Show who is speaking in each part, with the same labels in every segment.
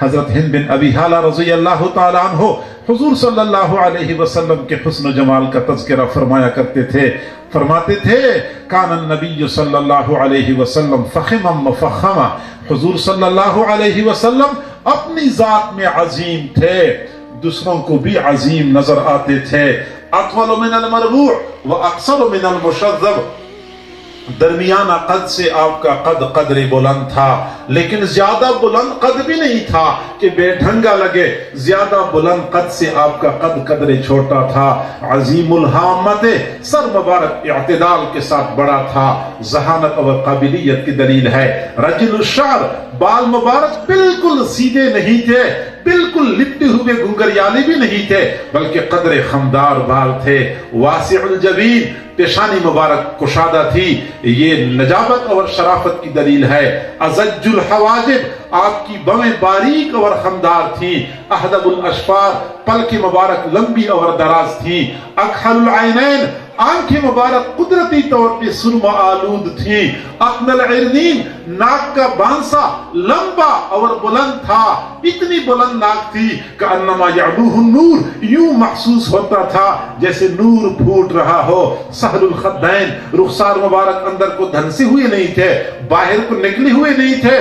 Speaker 1: حضرت ہند بن ابی حالہ رضی اللہ تعالیٰ عنہ حضور صلی اللہ علیہ وسلم کے حسن و جمال کا تذکرہ فرمایا کرتے تھے، فرماتے تھے کان النبی صلی اللہ علیہ وسلم فخما مفخما، حضور صلی اللہ علیہ وسلم اپنی ذات میں عظیم تھے، دوسروں کو بھی عظیم نظر آتے تھے، اطول من المربوع و اقصر من المشذب، درمیانہ قد سے آپ کا قد قدر بلند تھا، لیکن زیادہ بلند قد بھی نہیں تھا کہ بے ڈھنگا لگے، زیادہ بلند قد سے آپ کا قد قدر چھوٹا تھا، عظیم الحامت، سر مبارک اعتدال کے ساتھ بڑا تھا، ذہانت اور قابلیت کی دلیل ہے، رجل الشعر، بال مبارک بالکل سیدھے نہیں تھے، بالکل لپٹے ہوئے گنگریالے بھی نہیں تھے، بلکہ قدر خمدار بال تھے، واسع الجبین، پیشانی مبارک کشادہ تھی، یہ نجابت اور شرافت کی دلیل ہے، ازج الحواجب، آپ کی بویں باریک اور خمدار تھیں، احدب الاشفار، پلک مبارک لمبی اور دراز تھیں، اکحل العینین، آنکھیں مبارک قدرتی طور پہ سرما آلود تھیں، اقنل العرنین، ناک کا بانسا لمبا اور بلند تھا، اتنی بلند ناک تھی کہ انما یعلوہ النور، یوں محسوس ہوتا تھا جیسے نور پھوٹ رہا ہو، سہل الخدین، رخسار مبارک اندر کو دھنسے ہوئے نہیں تھے، باہر کو نکلے ہوئے نہیں تھے،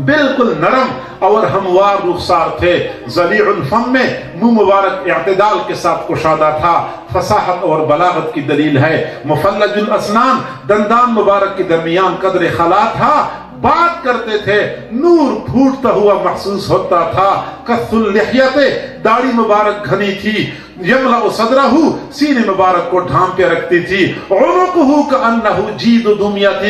Speaker 1: بالکل نرم اور ہموار رخسار تھے، ذلیع الفم میں منہ مبارک اعتدال کے ساتھ کشادہ تھا، فصاحت اور بلاغت کی دلیل ہے، مفلج الاسنان، دندان مبارک کے درمیان قدر خلا تھا، بات کرتے تھے نور پھوٹتا ہوا محسوس ہوتا تھا، کث اللحیت، داڑھی مبارک گھنی تھی، یملأ صدرہ، سینے مبارک کو ڈھانپے رکھتی تھی، عنقہ کأنہ جید دمیۃ،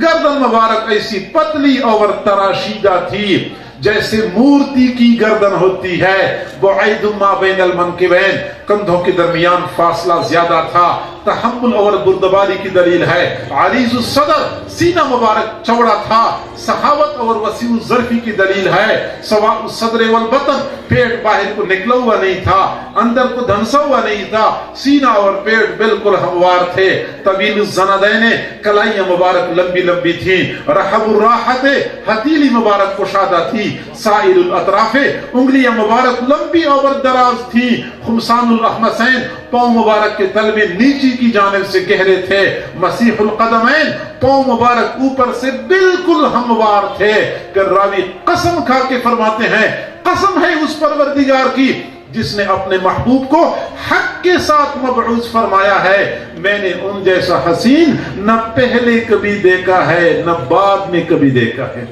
Speaker 1: گردن مبارک ایسی پتلی اور تراشیدہ تھی جیسے مورتی کی گردن ہوتی ہے، بعید ما بین المنکبین، کندھوں کے درمیان فاصلہ زیادہ تھا، تحمل اور بردباری کی دلیل ہے، عریض الصدر، سینہ مبارک چوڑا تھا، سخاوت اور وسیع الظرفی کی دلیل ہے، سواء الصدر والبطن، پیٹ باہر کو نکلا ہوا نہیں تھا، اندر کو دھنسا ہوا نہیں تھا، سینہ اور پیٹ بالکل ہموار تھے، طویل الزندین، کلائیاں مبارک لمبی لمبی تھیں، رحب الراحت، ہتیلی مبارک کشادہ تھی، سائل الاطراف، انگلیاں مبارک لمبی اور دراز تھی، خمسان الاحمسین، پاؤں مبارک کے تلوے نیچی کی جانب سے گہرے تھے، مسیح القدمین، پاؤں مبارک اوپر سے بالکل ہموار تھے، پھر راوی قسم کھا کے فرماتے ہیں قسم ہے اس پروردگار کی جس نے اپنے محبوب کو حق کے ساتھ مبعوث فرمایا ہے، میں نے ان جیسا حسین نہ پہلے کبھی دیکھا ہے نہ بعد میں کبھی دیکھا ہے۔